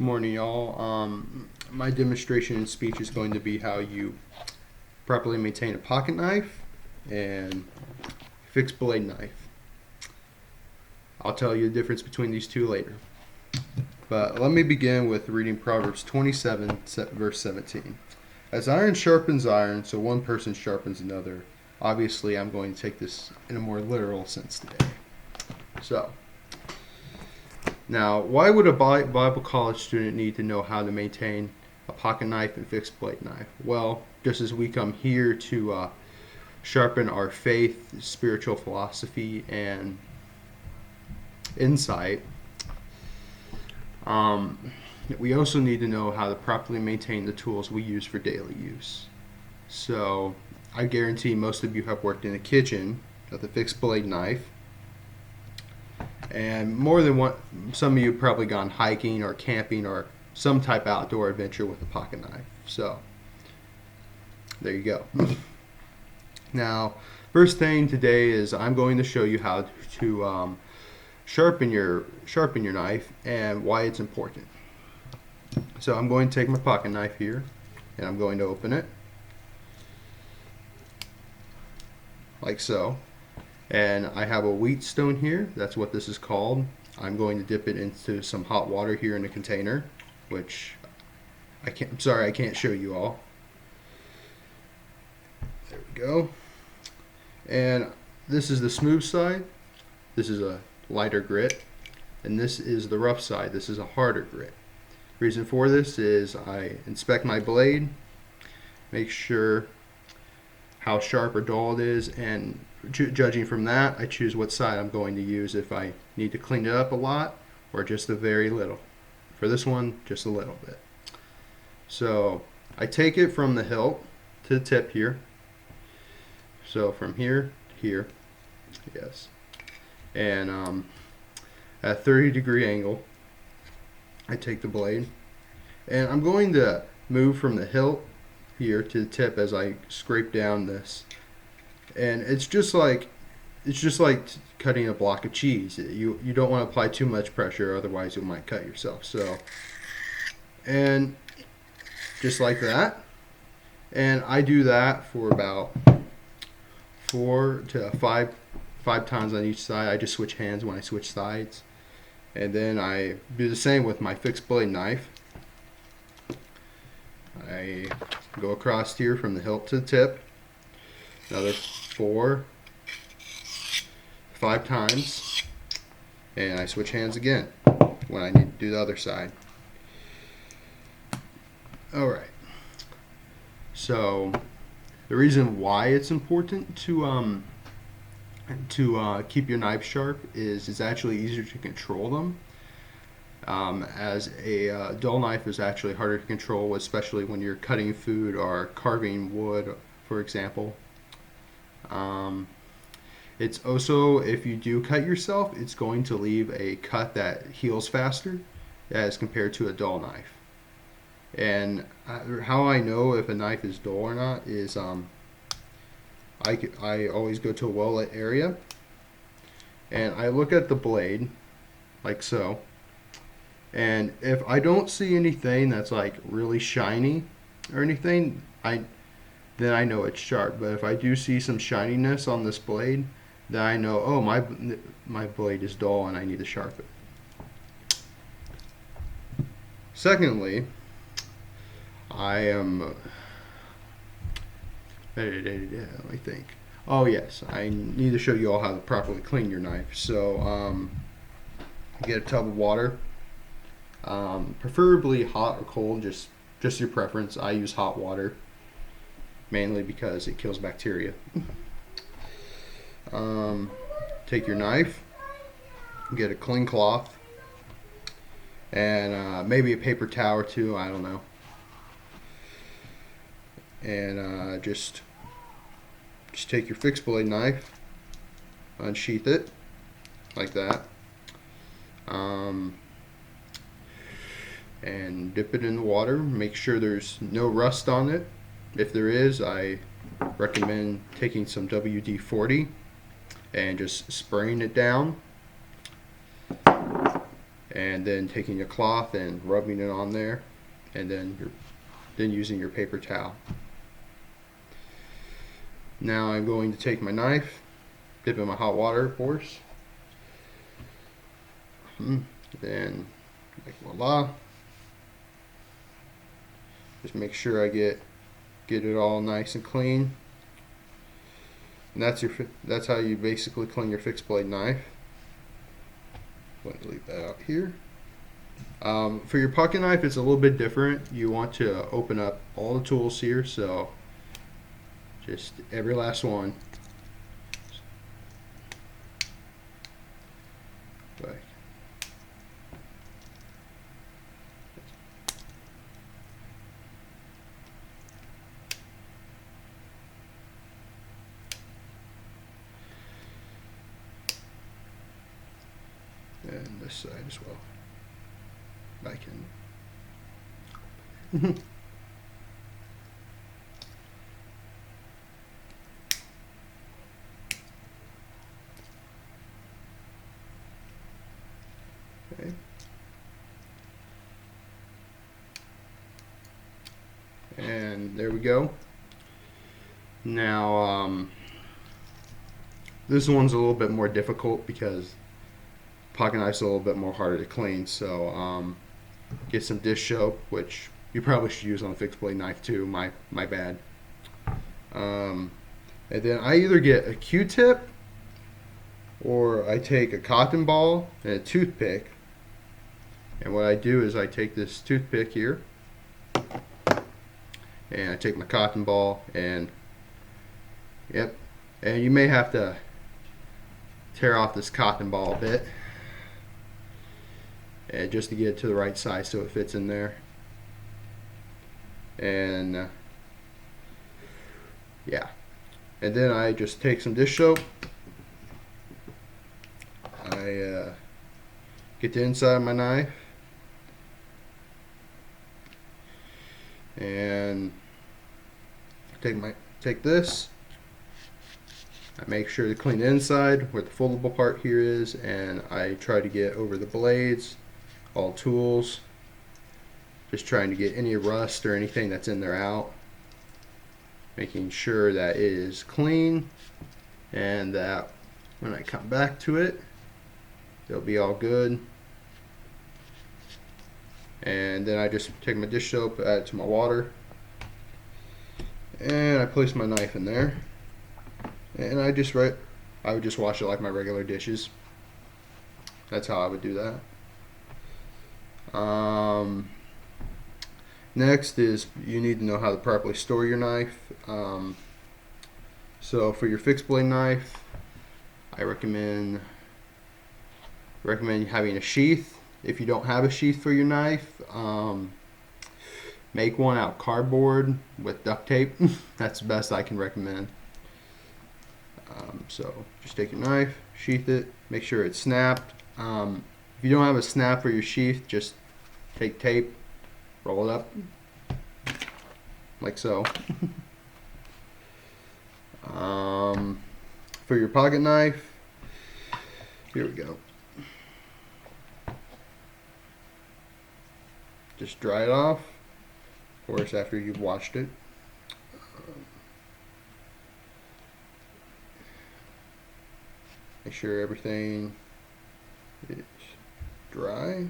Morning, y'all. My demonstration and speech is going to be how you properly maintain a pocket knife and fixed blade knife. I'll tell you the difference between these two later. But let me begin with reading Proverbs 27, verse 17. As iron sharpens iron, so one person sharpens another. Obviously, I'm going to take this in a more literal sense today. So, now, why would a Bible college student need to know how to maintain a pocket knife and fixed blade knife? Well, just as we come here to sharpen our faith, spiritual philosophy, and insight, we also need to know how to properly maintain the tools we use for daily use. So, I guarantee most of you have worked in a kitchen with a fixed blade knife. And more than one, some of you have probably gone hiking or camping or some type of outdoor adventure with a pocket knife. So, there you go. Now, first thing today is I'm going to show you how to sharpen your knife and why it's important. So I'm going to take my pocket knife here and I'm going to open it like so. And I have a wheat stone here. That's what this is called. I'm going to dip it into some hot water here in a container, which I can't show you all. There we go. And this is the smooth side. This is a lighter grit. And this is the rough side. This is a harder grit. Reason for this is I inspect my blade, make sure how sharp or dull it is, and judging from that, I choose what side I'm going to use if I need to clean it up a lot or just a very little. For this one, just a little bit. So I take it from the hilt to the tip here. So from here to here, yes. And at a 30-degree angle, I take the blade. And I'm going to move from the hilt here to the tip as I scrape down this. And it's just like cutting a block of cheese. You don't want to apply too much pressure, otherwise you might cut yourself. So, and just like that. And I do that for about 4 to 5 times on each side. I just switch hands when I switch sides. And then I do the same with my fixed blade knife. I go across here from the hilt to the tip. Another 4, 5 times, and I switch hands again when I need to do the other side. Alright, so the reason why it's important to keep your knife sharp is it's actually easier to control them. As a dull knife is actually harder to control, especially when you're cutting food or carving wood, for example. It's also, if you do cut yourself, it's going to leave a cut that heals faster as compared to a dull knife. And how I know if a knife is dull or not is I always go to a well-lit area and I look at the blade like so. And if I don't see anything that's like really shiny or anything, then I know it's sharp. But if I do see some shininess on this blade, then I know, oh, my blade is dull and I need to sharpen it. Secondly, I am, let me think. Oh yes, I need to show you all how to properly clean your knife. So get a tub of water, preferably hot or cold, just your preference. I use hot water, mainly because it kills bacteria. Take your knife, get a clean cloth, and maybe a paper towel or two, I don't know. And just take your fixed blade knife, unsheath it, like that. And dip it in the water. Make sure there's no rust on it. If there is, I recommend taking some WD-40 and just spraying it down. and then taking your cloth and rubbing it on there, and then using your paper towel. Now I'm going to take my knife, dip it in my hot water, of course. Then, like, voila. Just make sure I get it all nice and clean. And that's how you basically clean your fixed blade knife. I'm going to leave that out here. For your pocket knife, it's a little bit different. You want to open up all the tools here, so just every last one. Right. And this side as well. I can. Okay. And there we go. Now, this one's a little bit more difficult because pocket knife's a little bit more harder to clean. So, get some dish soap, which you probably should use on a fixed blade knife too. My bad. And then I either get a Q-tip or I take a cotton ball and a toothpick. And what I do is I take this toothpick here and I take my cotton ball and and you may have to tear off this cotton ball a bit, and just to get it to the right size so it fits in there. And yeah, and then I just take some dish soap. I get the inside of my knife and take this. I make sure to clean the inside where the foldable part here is, and I try to get over the blades, all tools, just trying to get any rust or anything that's in there out, making sure that it is clean and that when I come back to it, it'll be all good. And then I just take my dish soap, add it to my water, and I place my knife in there, and I would just wash it like my regular dishes. That's how I would do that. Next is you need to know how to properly store your knife. So for your fixed blade knife, I recommend having a sheath. If you don't have a sheath for your knife, make one out of cardboard with duct tape. That's the best I can recommend. So just take your knife, sheath it, make sure it's snapped. If you don't have a snap for your sheath, just take tape, roll it up like so. For your pocket knife, here we go. Just dry it off, of course, after you've washed it. Make sure everything is dry.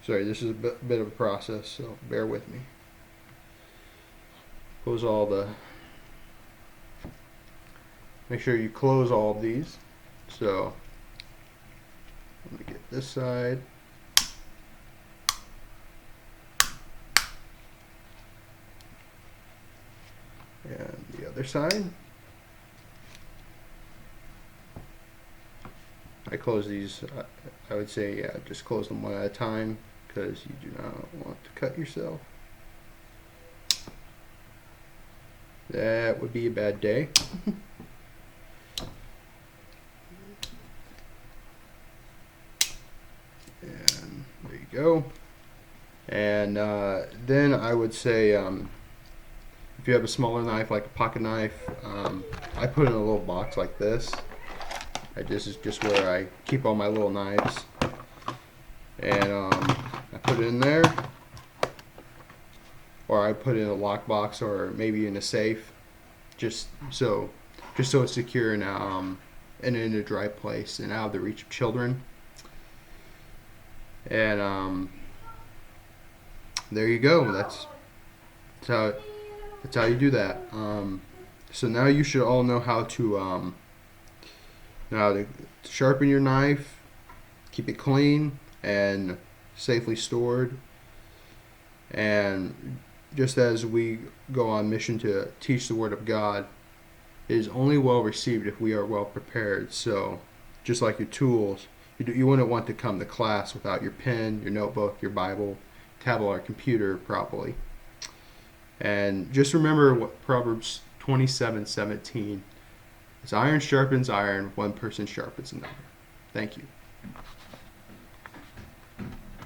Sorry, this is a bit of a process, so bear with me. Make sure you close all of these. So, let me get this side. And the other side. I close these, I would say, yeah, just close them one at a time because you do not want to cut yourself. That would be a bad day. And there you go. And then I would say, if you have a smaller knife like a pocket knife, I put it in a little box like this. This is just where I keep all my little knives. And I put it in there, or I put it in a lockbox, or maybe in a safe, just so it's secure and in a dry place and out of the reach of children. And there you go. That's how you do that. So now you should all know how to sharpen your knife, keep it clean and safely stored. And just as we go on mission to teach the Word of God, it is only well received if we are well prepared. So just like your tools, you wouldn't want to come to class without your pen, your notebook, your Bible, tablet, or computer properly. And just remember what Proverbs 27:17. As iron sharpens iron, one person sharpens another. Thank you.